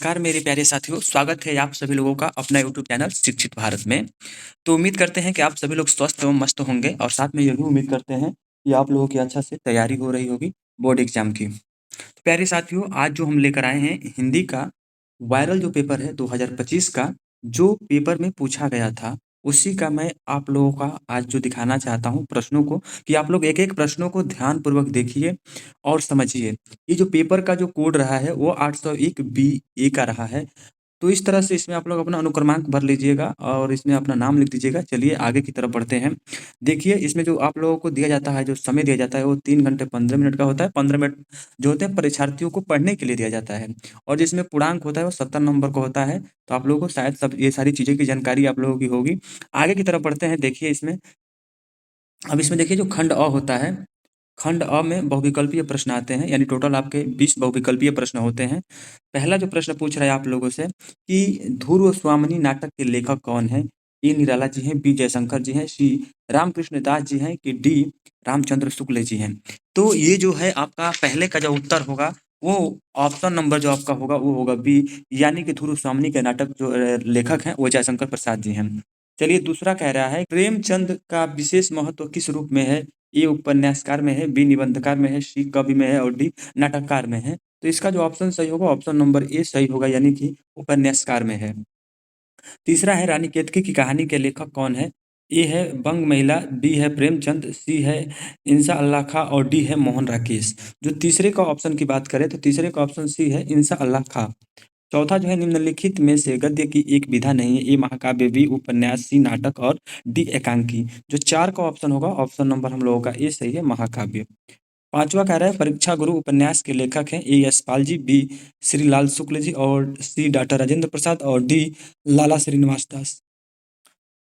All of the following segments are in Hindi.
नमस्कार मेरे प्यारे साथियों, स्वागत है आप सभी लोगों का अपना यूट्यूब चैनल शिक्षित भारत में। तो उम्मीद करते हैं कि आप सभी लोग स्वस्थ एवं मस्त होंगे और साथ में ये भी उम्मीद करते हैं कि आप लोगों की अच्छा से तैयारी हो रही होगी बोर्ड एग्जाम की। तो प्यारे साथियों, आज जो हम लेकर आए हैं हिंदी का वायरल जो पेपर है 2025 का, जो पेपर में पूछा गया था, उसी का मैं आप लोगों का आज जो दिखाना चाहता हूँ प्रश्नों को, कि आप लोग एक-एक प्रश्नों को ध्यानपूर्वक देखिए और समझिए। ये जो पेपर का जो कोड रहा है वो 801 बी ए का रहा है। तो इस तरह से इसमें आप लोग अपना अनुक्रमांक भर लीजिएगा और इसमें अपना नाम लिख दीजिएगा। चलिए आगे की तरफ बढ़ते हैं। देखिए, इसमें जो आप लोगों को दिया जाता है, जो समय दिया जाता है, वो 3 घंटे 15 मिनट का होता है। 15 मिनट जो होते हैं परीक्षार्थियों को पढ़ने के लिए दिया जाता है और जिसमें पूर्णांक होता है वो 70 नंबर का होता है। तो आप लोगों को शायद सब ये सारी चीज़ें की जानकारी आप लोगों की होगी। आगे की तरफ बढ़ते हैं। देखिए इसमें, अब इसमें देखिए जो खंड अ होता है, खंड अ में बहुविकल्पीय प्रश्न आते हैं, यानी टोटल आपके 20 बहुविकल्पीय प्रश्न होते हैं। पहला जो प्रश्न पूछ रहा है आप लोगों से कि ध्रुव स्वामिनी नाटक के लेखक कौन है? ए निराला जी हैं, बी जयशंकर जी हैं, सी रामकृष्ण दास जी हैं कि डी रामचंद्र शुक्ल जी हैं। तो ये जो है आपका पहले का जो उत्तर होगा, वो ऑप्शन नंबर जो आपका होगा वो होगा बी, यानी कि ध्रुव स्वामिनी के नाटक जो लेखक हैं वो जयशंकर प्रसाद जी हैं। चलिए दूसरा कह रहा है प्रेमचंद का विशेष महत्व किस रूप में है? ए उपन्यासकार में है, बी निबंधकार में है, सी कवि में है और डी नाटककार में है। तो इसका जो ऑप्शन सही होगा, ऑप्शन नंबर ए सही होगा, यानी कि उपन्यासकार में है। तीसरा है रानी केतकी की कहानी के लेखक कौन है? ए है बंग महिला, बी है प्रेमचंद, सी है इंसा अल्लाह खां और डी है मोहन राकेश। जो तीसरे का ऑप्शन की बात करें तो तीसरे का ऑप्शन सी है इंसा अल्लाह खां। चौथा जो है निम्नलिखित में से गद्य की एक विधा नहीं है। ए महाकाव्य, बी उपन्यास, सी नाटक और डी एकांकी। जो 4 का ऑप्शन होगा, ऑप्शन नंबर हम लोगों का ए सही है, महाकाव्य। पाँचवा कह रहा है परीक्षा गुरु उपन्यास के लेखक हैं ए यशपाल जी, बी श्री लाल शुक्ल जी और सी डॉक्टर राजेंद्र प्रसाद और डी लाला श्रीनिवास दास।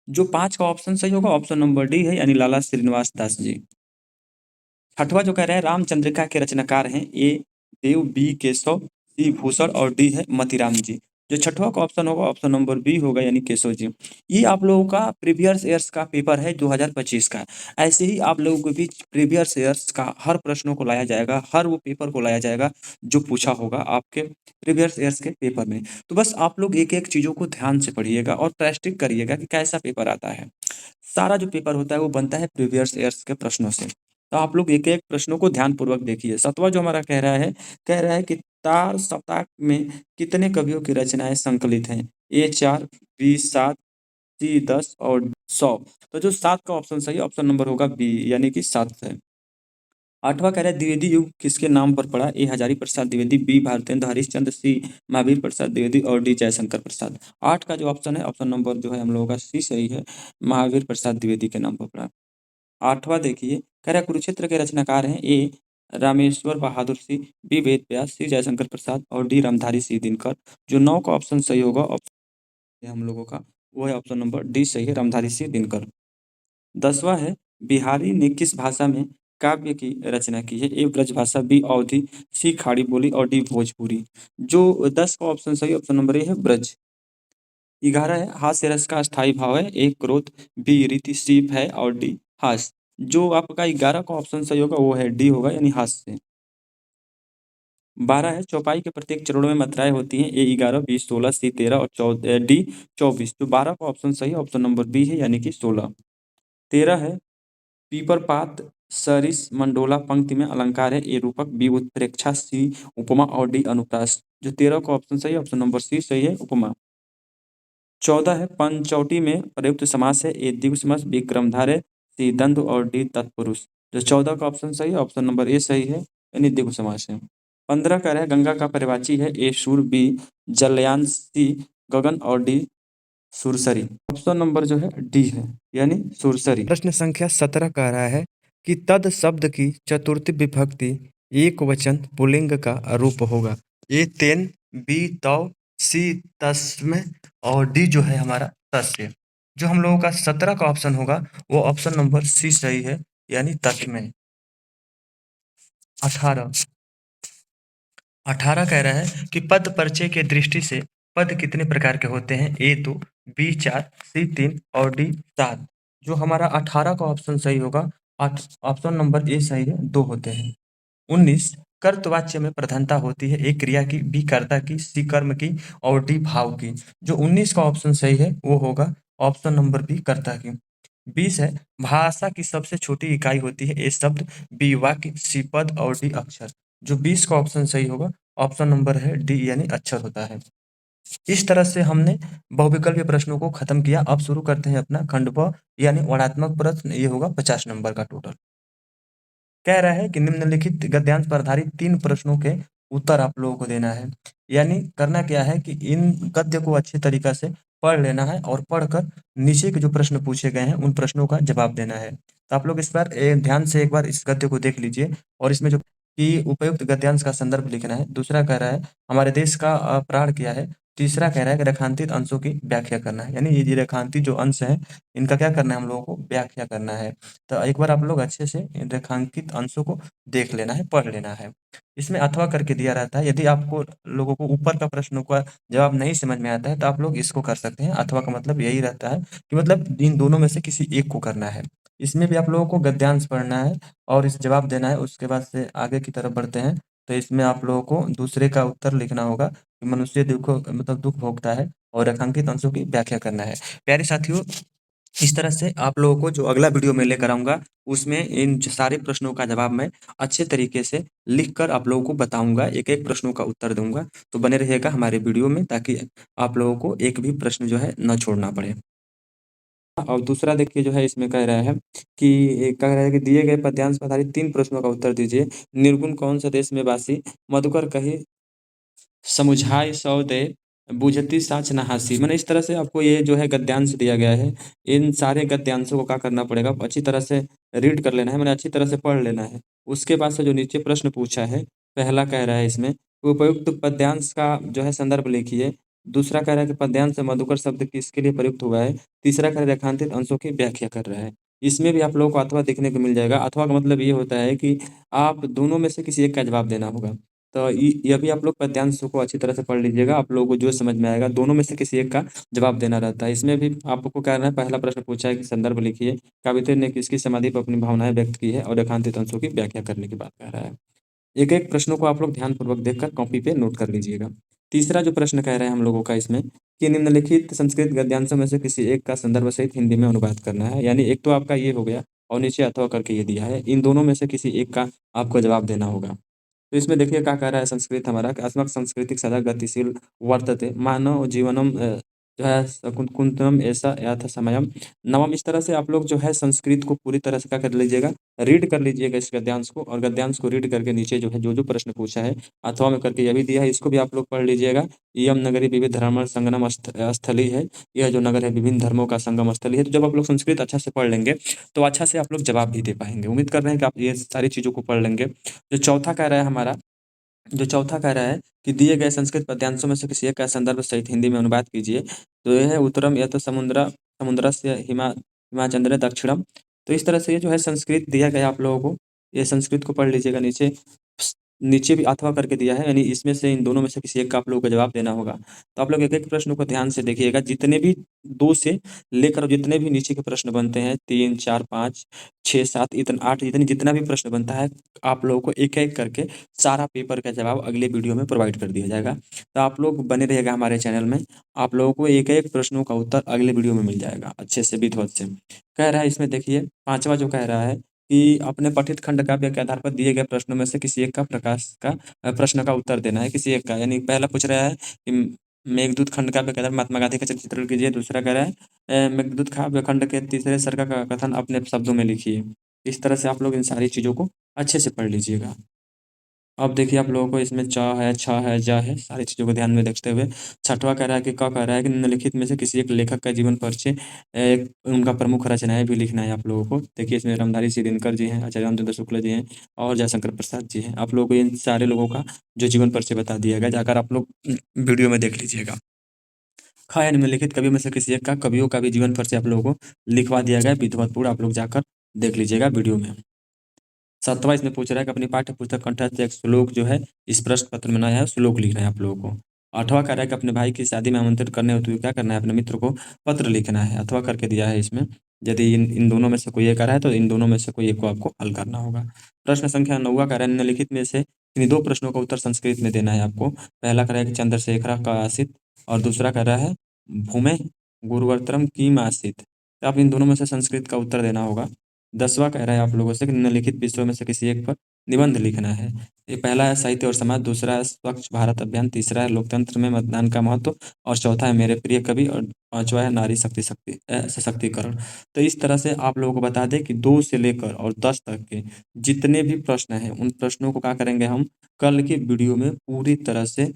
जो 5 का ऑप्शन सही होगा, ऑप्शन नंबर डी है, यानी लाला श्रीनिवास दास जी। छठवां जो कह रहे हैं रामचंद्रिका के रचनाकार हैं ए देव, बी केशव, सी भूषण और डी है मतीराम जी। जो छठवां का ऑप्शन होगा, ऑप्शन नंबर बी होगा, यानी केशव जी। ये आप लोगों का प्रीवियस ईयर्स का पेपर है 2025 का। ऐसे ही आप लोगों के बीच प्रीवियस ईयर्स का हर प्रश्नों को लाया जाएगा, हर वो पेपर को लाया जाएगा जो पूछा होगा आपके प्रीवियस ईयर्स के पेपर में। तो बस आप लोग एक-एक चीज़ों को ध्यान से पढ़िएगा और प्रैक्टिस करिएगा कि कैसा पेपर आता है। सारा जो पेपर होता है वो बनता है प्रीवियस ईयर्स के प्रश्नों से। तो आप लोग एक-एक प्रश्नों को ध्यानपूर्वक देखिए। 7वां जो हमारा कह रहा है कि तार सप्ताह में कितने कवियों की रचनाएँ संकलित हैं? ए 4, बी 7, सी 10 और 100। तो जो 7 का ऑप्शन सही है, ऑप्शन नंबर होगा बी, यानी कि 7 है। 8वां कह रहा है द्विवेदी युग किसके नाम पर पड़ा? ए हजारी प्रसाद द्विवेदी, बी भारतेंदु हरिश्चंद्र, सी महावीर प्रसाद द्विवेदी और डी जयशंकर प्रसाद। 8 का जो ऑप्शन है, ऑप्शन नंबर जो है हम लोगों का सी सही है, महावीर प्रसाद द्विवेदी के नाम पर पड़ा। 8वां देखिए, कह रहा है कुरुक्षेत्र के रचनाकार हैं ए रामेश्वर बहादुर सिंह, बी वेद व्यास, सी जयशंकर प्रसाद और डी रामधारी सिंह दिनकर। जो 9 का ऑप्शन सही होगा, ऑप्शन हम लोगों का वो है ऑप्शन नंबर डी सही है, रामधारी सिंह दिनकर। 10वां है बिहारी ने किस भाषा में काव्य की रचना की है? ए ब्रजभाषा, बी अवधी, सी खाड़ी बोली और डी भोजपुरी। जो 10 का ऑप्शन सही, ऑप्शन नंबर ए है ब्रज। 11 है हास्य रस का स्थायी भाव है, ए क्रोध, बी रीति, सी भय और डी हास्य। जो आपका 11 का ऑप्शन सही होगा वो है डी होगा, यानी हास्य। 12 है चौपाई के प्रत्येक चरणों में मात्राएँ होती हैं, ए 11, बी 16, सी 13 और डी 24। जो 12 का ऑप्शन सही है, ऑप्शन नंबर बी है, यानी कि 16। 13 है पीपर पात सरिस मंडोला पंक्ति में अलंकार है, ए रूपक, बी उत्प्रेक्षा, सी उपमा और डी अनुप्रास। जो 13 का ऑप्शन सही है, ऑप्शन नंबर सी सही है, उपमा। 14 है पंचवटी में प्रयुक्त समास है, ए द्विगु समास, बी क्रमधारय, सी द्वंद्व और डी तत्पुरुष। जो 14 का ऑप्शन सही है, ऑप्शन नंबर ए सही है, यानी द्विगु समास है। 15 कह रहा है गंगा का पर्यायवाची है, ए शूर, बी जलयान, सी गगन और डी सुरसरी। ऑप्शन नंबर जो है डी है, यानी सुरसरी। प्रश्न संख्या 17 कह रहा है कि तद शब्द की चतुर्थी विभक्ति एक वचन पुल्लिंग का रूप होगा। ए तेन, बी तौ, सी तस्म और डी जो है हमारा तस्य। जो हम लोगों का 17 का ऑप्शन होगा वो ऑप्शन नंबर सी सही है, यानी तस्मय। 18 18 कह रहा है कि पद परिचय के दृष्टि से पद कितने प्रकार के होते हैं? ए 2, बी 4, सी 3 और डी 7। जो हमारा 18 का ऑप्शन सही होगा, ऑप्शन नंबर ए सही है, 2 होते हैं। 19 कर्तवाच्य में प्रधानता होती है ए क्रिया की, बी कर्ता की, सी कर्म की और डी भाव की। जो 19 का ऑप्शन सही है वो होगा ऑप्शन नंबर बी कर्ता की। 20 है भाषा की सबसे छोटी इकाई होती है ए शब्द, बी वाक्य, सी पद और डी अक्षर। जो 20 का ऑप्शन सही होगा ऑप्शन नंबर है डी यानी अक्षर होता है। इस तरह से हमने बहुविकल्पीय प्रश्नों को खत्म किया। अब शुरू करते हैं अपना खंड ब यानी वर्णनात्मक प्रश्न। ये होगा 50 नंबर का टोटल। कह रहा है कि निम्नलिखित गद्यांश पर आधारित 3 प्रश्नों के उत्तर आप लोगों को देना है। यानी करना क्या है कि इन गद्य को अच्छे तरीका से पढ़ लेना है और पढ़कर नीचे के जो प्रश्न पूछे गए हैं उन प्रश्नों का जवाब देना है। तो आप लोग इस बार ध्यान से एक बार इस गद्य को देख लीजिए और इसमें जो कि उपयुक्त गद्यांश का संदर्भ लिखना है। दूसरा कह रहा है हमारे देश का प्राण क्या है। तीसरा कह रहा है कि रेखांकित अंशों की व्याख्या करना है। यानी ये रेखांकित जो अंश हैं इनका क्या करना है हम लोगों को व्याख्या करना है। तो एक बार आप लोग अच्छे से इन रेखांकित अंशों को देख लेना है, पढ़ लेना है। इसमें अथवा करके दिया रहता है। यदि आपको लोगों को ऊपर का प्रश्नों का जवाब नहीं समझ में आता है तो आप लोग इसको कर सकते हैं। अथवा का मतलब यही रहता है कि मतलब इन दोनों में से किसी एक को करना है। इसमें भी आप लोगों को गद्यांश पढ़ना है और इस जवाब देना है। उसके बाद से आगे की तरफ बढ़ते हैं। तो इसमें आप लोगों को दूसरे का उत्तर लिखना होगा कि मनुष्य दुःख भोगता है और रेखांकित अंशों की व्याख्या करना है। प्यारे साथियों, इस तरह से आप लोगों को जो अगला वीडियो मैं लेकर आऊँगा, उसमें इन सारे प्रश्नों का जवाब मैं अच्छे तरीके से लिख कर आप लोगों को बताऊँगा, एक-एक प्रश्नों का उत्तर दूँगा। तो बने रहिएगा हमारे वीडियो में ताकि आप लोगों को एक भी प्रश्न जो है ना छोड़ना पड़े। और दूसरा देखिए जो है इसमें कह रहा है कि कह रहा है कि दिए गए पद्यांश पर आधारित 3 प्रश्नों का उत्तर दीजिए। निर्गुण कौन सा देश में वासी, मधुकर कही समुझाए सौ दे, बूझती साँच न हासी। माने इस तरह से आपको ये जो है गद्यांश दिया गया है। इन सारे गद्यांशों को क्या करना पड़ेगा, अच्छी तरह से रीड कर लेना है, माने अच्छी तरह से पढ़ लेना है। उसके बाद से जो नीचे प्रश्न पूछा है, पहला कह रहा है इसमें उपयुक्त पद्यांश का जो है संदर्भ लिखिए। दूसरा कह रहा है कि पद्यांश से मधुकर शब्द किसके लिए प्रयुक्त हुआ है। तीसरा कह रहा है रेखांकित अंशों की व्याख्या कर रहा है। इसमें भी आप लोगों को अथवा देखने को मिल जाएगा। अथवा का मतलब ये होता है कि आप दोनों में से किसी एक का जवाब देना होगा। तो ये भी आप लोग पद्यांश को अच्छी तरह से पढ़ लीजिएगा। आप लोगों को जो समझ में आएगा, दोनों में से किसी एक का जवाब देना रहता है। इसमें भी आपको करना है, पहला प्रश्न पूछा है कि संदर्भ लिखिए, कविता ने किसकी समाधि पर अपनी भावनाएँ व्यक्त की है और रेखांकित अंशों की व्याख्या करने की बात कह रहा है। एक-एक प्रश्नों को आप लोग ध्यानपूर्वक देखकर कॉपी पे नोट कर लीजिएगा। तीसरा जो प्रश्न कह रहे हैं हम लोगों का इसमें कि निम्नलिखित संस्कृत गद्यांशों में से किसी एक का संदर्भ सहित हिंदी में अनुवाद करना है। यानी एक तो आपका ये हो गया और नीचे अथवा करके ये दिया है। इन दोनों में से किसी एक का आपको जवाब देना होगा। तो इसमें देखिए क्या कह रहा है संस्कृत हमारा कि अस्मत् सांस्कृतिक सदा गतिशील वर्तते मानव जीवनम जो है कुंतलम ऐसा याथा समयम नवम। इस तरह से आप लोग जो है संस्कृत को पूरी तरह से क्या कर लीजिएगा, रीड कर लीजिएगा इस गद्यांश को। और गद्यांश को रीड करके नीचे जो है जो प्रश्न पूछा है अथवा में करके यह भी दिया है, इसको भी आप लोग पढ़ लीजिएगा। इयम नगरी विविध धर्म संगम स्थली है। यह जो नगर है विभिन्न धर्मों का संगम स्थली है। तो जब आप लोग संस्कृत अच्छा से पढ़ लेंगे तो अच्छा से आप लोग जवाब भी दे पाएंगे। उम्मीद कर रहे हैं कि आप ये सारी चीज़ों को पढ़ लेंगे। जो चौथा कह रहा है हमारा, जो चौथा कह रहा है कि दिए गए संस्कृत पद्यांशों में से किसी एक का संदर्भ सहित हिंदी में अनुवाद कीजिए। तो यह है उत्तरम यत समुद्रस्य हिमाचंद्र दक्षिणम। तो इस तरह से ये जो है संस्कृत दिया गया आप लोगों को, ये संस्कृत को पढ़ लीजिएगा। नीचे भी अथवा करके दिया है, यानी इसमें से इन दोनों में से किसी एक का आप लोगों को जवाब देना होगा। तो आप लोग एक-एक प्रश्न को ध्यान से देखिएगा। जितने भी 2 से लेकर जितने भी नीचे के प्रश्न बनते हैं 3, 4, 5, 6, 7 इतना 8 इतनी जितना भी प्रश्न बनता है, आप लोगों को एक-एक करके सारा पेपर का जवाब अगले वीडियो में प्रोवाइड कर दिया जाएगा। तो आप लोग बने रहिएगा हमारे चैनल में। आप लोगों को एक-एक प्रश्नों का उत्तर अगले वीडियो में मिल जाएगा अच्छे से विधिवत से। कह रहा है इसमें देखिए 5वां जो कह रहा है कि अपने पठित खंड काव्य के आधार पर दिए गए प्रश्नों में से किसी एक का प्रश्न का उत्तर देना है, किसी एक का। यानी पहला पूछ रहा है कि मेघदूत खंड काव्य के आधार पर महात्मा गांधी का चित्रण कीजिए। दूसरा कह रहा है मेघदूत काव्य खंड के तीसरे सर्ग का कथन अपने शब्दों में लिखिए। इस तरह से आप लोग इन सारी चीज़ों को अच्छे से पढ़ लीजिएगा। अब देखिए आप लोगों को इसमें च है, छ है, ज है, सारी चीज़ों को ध्यान में देखते हुए 6वां कह रहा है कि क कह रहा है कि निम्नलिखित में से किसी एक लेखक का जीवन परिचय, उनका प्रमुख रचनाएँ भी लिखना है आप लोगों को। देखिए इसमें रामधारी सिंह दिनकर जी हैं, आचार्य रामचंद्र शुक्ल जी हैं और जयशंकर प्रसाद जी हैं। आप लोगों को इन सारे लोगों का जो जीवन परिचय बता दिया गया, जाकर आप लोग वीडियो में देख लीजिएगा। ख है निम्नलिखित कवियों में से किसी एक का कवियों का भी जीवन परिचय आप लोगों को लिखवा दिया गया है विधिवत। आप लोग जाकर देख लीजिएगा वीडियो में। 7वां इसमें पूछ रहा है कि अपनी पाठ्य पुस्तक कंठस्थ एक श्लोक जो है इस प्रश्न पत्र में नया है, श्लोक लिखना है आप लोगों को। 8वां कह रहा है कि अपने भाई की शादी में आमंत्रित करने हेतु क्या करना है, अपने मित्र को पत्र लिखना है। अथवा करके दिया है इसमें। यदि इन दोनों में से कोई एक आ रहा है तो इन दोनों में से कोई एक को आपको हल करना होगा। प्रश्न संख्या 9वां कह रहा है निम्नलिखित में से इन्हीं 2 प्रश्नों का उत्तर संस्कृत में देना है आपको। पहला कह रहा है कि चंद्रशेखरः कः आसीत् और दूसरा कह रहा है भूमेः गुरुवर्त्रं किम् आसीत्। तो आप इन दोनों में से संस्कृत का उत्तर देना होगा। 10वां कह रहा है आप लोगों से कि निम्नलिखित विषयों में से किसी एक पर निबंध लिखना है। ये पहला है साहित्य और समाज, दूसरा है स्वच्छ भारत अभियान, तीसरा है लोकतंत्र में मतदान का महत्व और चौथा है मेरे प्रिय कवि और पाँचवा है नारी सशक्तिकरण। तो इस तरह से आप लोगों को बता दें कि 2 से लेकर और 10 तक के जितने भी प्रश्न हैं, उन प्रश्नों को क्या करेंगे हम कल की वीडियो में पूरी तरह से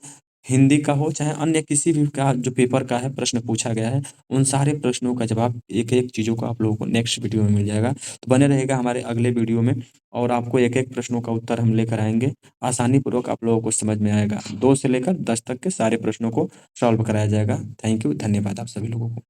हिंदी का हो चाहे अन्य किसी भी का जो पेपर का है प्रश्न पूछा गया है, उन सारे प्रश्नों का जवाब एक-एक चीज़ों का आप लोगों को नेक्स्ट वीडियो में मिल जाएगा। तो बने रहिएगा हमारे अगले वीडियो में और आपको एक-एक प्रश्नों का उत्तर हम लेकर आएँगे। आसानी पूर्वक आप लोगों को समझ में आएगा। 2 से लेकर 10 तक के सारे प्रश्नों को सॉल्व कराया जाएगा। थैंक यू, धन्यवाद आप सभी लोगों को।